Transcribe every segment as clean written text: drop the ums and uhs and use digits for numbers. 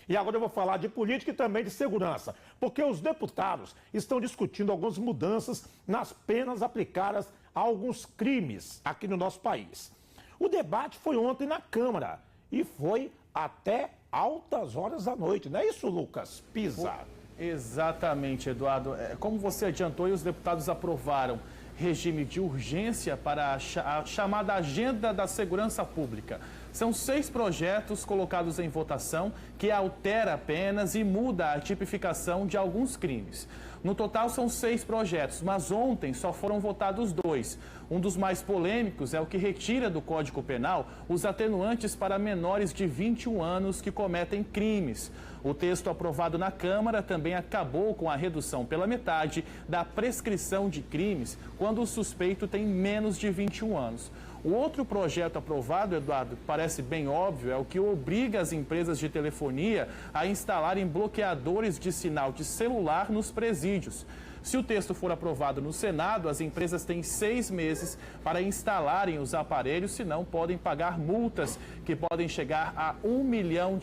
E agora eu vou falar de política e também de segurança, porque os deputados estão discutindo algumas mudanças nas penas aplicadas a alguns crimes aqui no nosso país. O debate foi ontem na Câmara e foi até altas horas da noite, não é isso, Lucas Pisa? Exatamente, Eduardo. Como você adiantou, os deputados aprovaram regime de urgência para a chamada Agenda da Segurança Pública. São 6 projetos colocados em votação que altera penas e muda a tipificação de alguns crimes. No total são 6 projetos, mas ontem só foram votados 2. Um dos mais polêmicos é o que retira do Código Penal os atenuantes para menores de 21 anos que cometem crimes. O texto aprovado na Câmara também acabou com a redução pela metade da prescrição de crimes quando o suspeito tem menos de 21 anos. O outro projeto aprovado, Eduardo, parece bem óbvio, é o que obriga as empresas de telefonia a instalarem bloqueadores de sinal de celular nos presídios. Se o texto for aprovado no Senado, as empresas têm 6 meses para instalarem os aparelhos, senão podem pagar multas que podem chegar a R$ 1 milhão.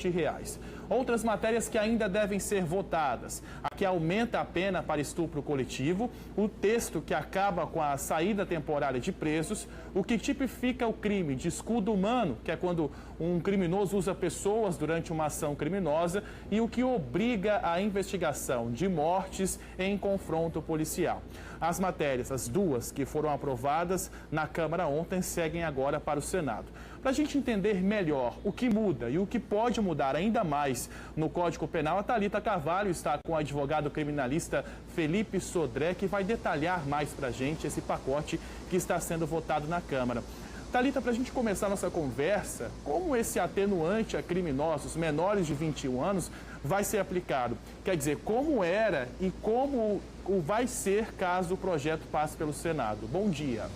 Outras matérias que ainda devem ser votadas. A que aumenta a pena para estupro coletivo, o texto que acaba com a saída temporária de presos, o que tipifica o crime de escudo humano, que é quando um criminoso usa pessoas durante uma ação criminosa, e o que obriga a investigação de mortes em confronto policial. As matérias, as duas que foram aprovadas na Câmara ontem, seguem agora para o Senado. Para a gente entender melhor o que muda e o que pode mudar ainda mais no Código Penal, a Thalita Carvalho está com o advogado criminalista Felipe Sodré, que vai detalhar mais para a gente esse pacote que está sendo votado na Câmara. Thalita, para a gente começar a nossa conversa, como esse atenuante a criminosos menores de 21 anos vai ser aplicado? Quer dizer, como era e como vai ser caso o projeto passe pelo Senado? Bom dia.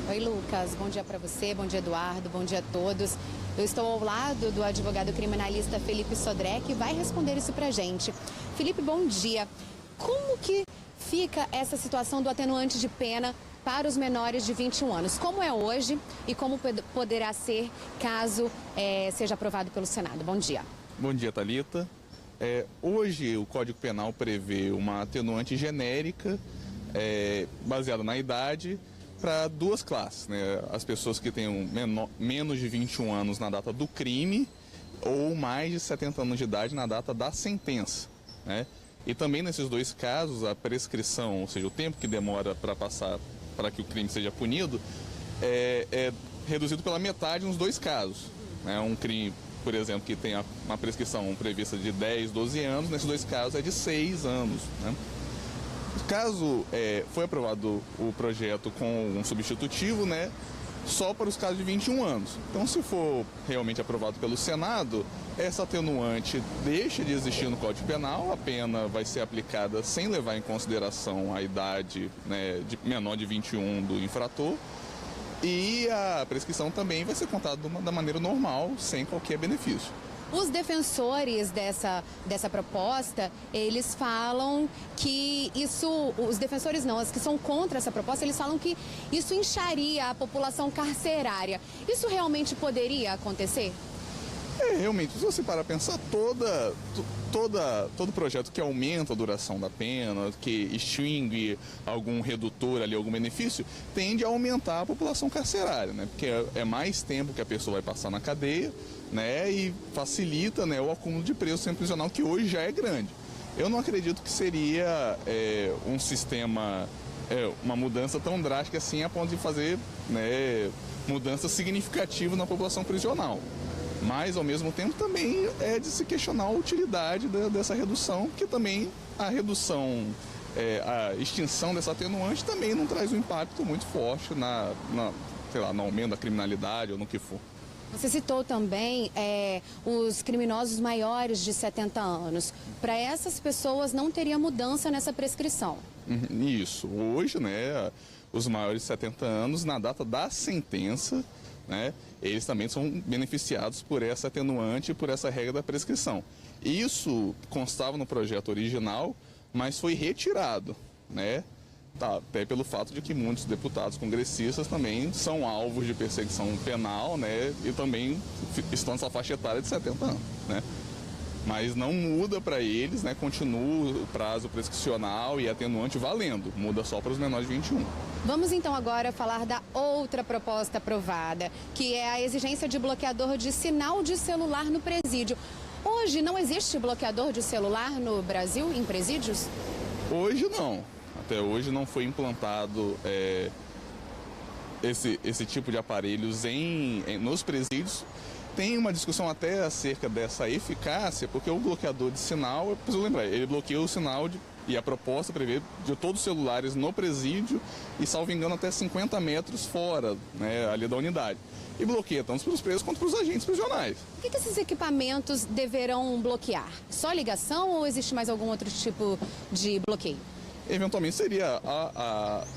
Oi, Lucas. Bom dia para você, bom dia, Eduardo, bom dia a todos. Eu estou ao lado do advogado criminalista Felipe Sodré, que vai responder isso para a gente. Felipe, bom dia. Como que fica essa situação do atenuante de pena para os menores de 21 anos? Como é hoje e como poderá ser caso seja aprovado pelo Senado? Bom dia. Bom dia, Thalita. Hoje o Código Penal prevê uma atenuante genérica baseada na idade para 2 classes, né? As pessoas que tenham menos de 21 anos na data do crime ou mais de 70 anos de idade na data da sentença, né? E também nesses 2 casos, a prescrição, ou seja, o tempo que demora para passar para que o crime seja punido, é reduzido pela metade nos 2 casos, né? Um crime, por exemplo, que tem uma prescrição prevista de 10, 12 anos, nesses 2 casos é de 6 anos, né? Caso foi aprovado o projeto com um substitutivo, né, só para os casos de 21 anos. Então, se for realmente aprovado pelo Senado, essa atenuante deixa de existir no Código Penal, a pena vai ser aplicada sem levar em consideração a idade, né, de menor de 21 do infrator, e a prescrição também vai ser contada da maneira normal, sem qualquer benefício. Os defensores dessa proposta, eles falam que isso, os defensores não, os que são contra essa proposta, eles falam que isso incharia a população carcerária. Isso realmente poderia acontecer? Realmente, se você parar a pensar, todo projeto que aumenta a duração da pena, que extingue algum redutor ali, algum benefício, tende a aumentar a população carcerária, né? Porque é mais tempo que a pessoa vai passar na cadeia, né? E facilita, né, o acúmulo de preso sem prisional, que hoje já é grande. Eu não acredito que seria um sistema, uma mudança tão drástica assim, a ponto de fazer, né, mudança significativa na população prisional. Mas, ao mesmo tempo, também é de se questionar a utilidade dessa redução, porque também a redução, a extinção dessa atenuante também não traz um impacto muito forte no aumento da criminalidade ou no que for. Você citou também os criminosos maiores de 70 anos. Para essas pessoas não teria mudança nessa prescrição. Isso. Hoje, né, os maiores de 70 anos, na data da sentença, né, eles também são beneficiados por essa atenuante e por essa regra da prescrição. Isso constava no projeto original, mas foi retirado, né? até pelo fato de que muitos deputados congressistas também são alvos de perseguição penal, né, e também estão nessa faixa etária de 70 anos, né. Mas não muda para eles, né, continua o prazo prescricional e atenuante valendo, muda só para os menores de 21. Vamos então agora falar da outra proposta aprovada, que é a exigência de bloqueador de sinal de celular no presídio. Hoje não existe bloqueador de celular no Brasil, em presídios? Hoje não. Até hoje não foi implantado esse tipo de aparelhos nos presídios. Tem uma discussão até acerca dessa eficácia, porque o bloqueador de sinal, eu preciso lembrar, ele bloqueia o sinal e a proposta prevê de todos os celulares no presídio e, salvo engano, até 50 metros fora, né, ali da unidade. E bloqueia tanto para os presos quanto para os agentes prisionais. O que esses equipamentos deverão bloquear? Só ligação ou existe mais algum outro tipo de bloqueio? Eventualmente seria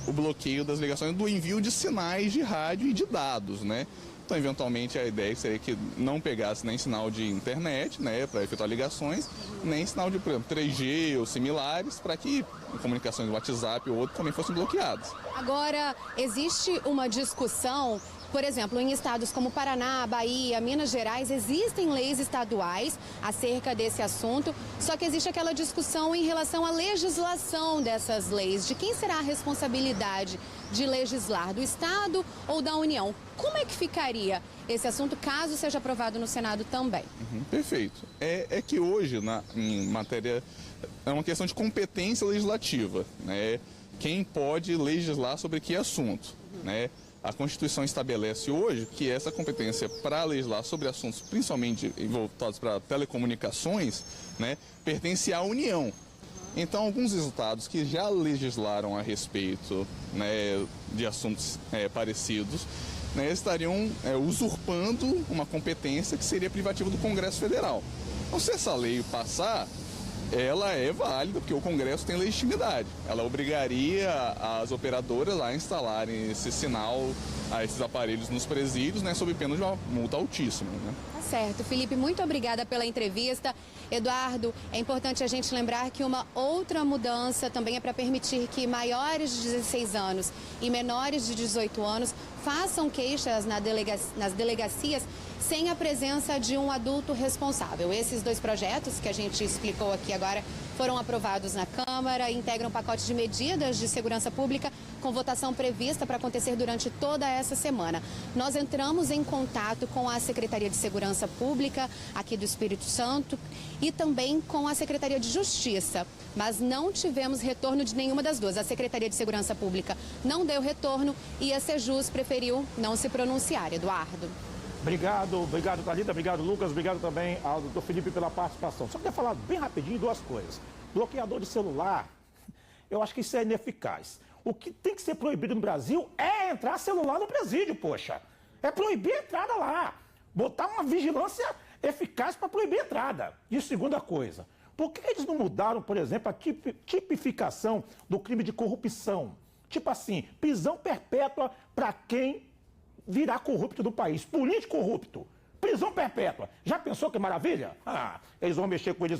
o bloqueio das ligações do envio de sinais de rádio e de dados, né? Então, eventualmente, a ideia seria que não pegasse nem sinal de internet, né, para efetuar ligações, nem sinal de, por exemplo, 3G ou similares, para que comunicações do WhatsApp ou outro também fossem bloqueadas. Agora, existe uma discussão, por exemplo, em estados como Paraná, Bahia, Minas Gerais, existem leis estaduais acerca desse assunto, só que existe aquela discussão em relação à legislação dessas leis, de quem será a responsabilidade de legislar, do Estado ou da União. Como é que ficaria esse assunto caso seja aprovado no Senado também? Perfeito. É que hoje, em matéria, é uma questão de competência legislativa, né? Quem pode legislar sobre que assunto, né? A Constituição estabelece hoje que essa competência para legislar sobre assuntos principalmente voltados para telecomunicações, né, pertence à União. Então, alguns estados que já legislaram a respeito, né, de assuntos parecidos, né, estariam usurpando uma competência que seria privativa do Congresso Federal. Então, se essa lei passar, ela é válida, porque o Congresso tem legitimidade. Ela obrigaria as operadoras a instalarem esse sinal, a esses aparelhos nos presídios, né, sob pena de uma multa altíssima, né? Tá certo. Felipe, muito obrigada pela entrevista. Eduardo, é importante a gente lembrar que uma outra mudança também é para permitir que maiores de 16 anos e menores de 18 anos façam queixas nas delegacias sem a presença de um adulto responsável. Esses dois projetos que a gente explicou aqui agora foram aprovados na Câmara e integram um pacote de medidas de segurança pública com votação prevista para acontecer durante toda essa semana. Nós entramos em contato com a Secretaria de Segurança Pública aqui do Espírito Santo e também com a Secretaria de Justiça, mas não tivemos retorno de nenhuma das duas. A Secretaria de Segurança Pública não deu retorno e a Sejus preferiu não se pronunciar. Eduardo. Obrigado, Thalita, obrigado, Lucas, obrigado também ao doutor Felipe pela participação. Só queria falar bem rapidinho duas coisas. Bloqueador de celular, eu acho que isso é ineficaz. O que tem que ser proibido no Brasil é entrar celular no presídio, poxa. É proibir a entrada lá. Botar uma vigilância eficaz para proibir a entrada. E segunda coisa, por que eles não mudaram, por exemplo, a tipificação do crime de corrupção? Tipo assim, prisão perpétua para quem virar corrupto do país. Político corrupto. Prisão perpétua. Já pensou que maravilha? Eles vão mexer com eles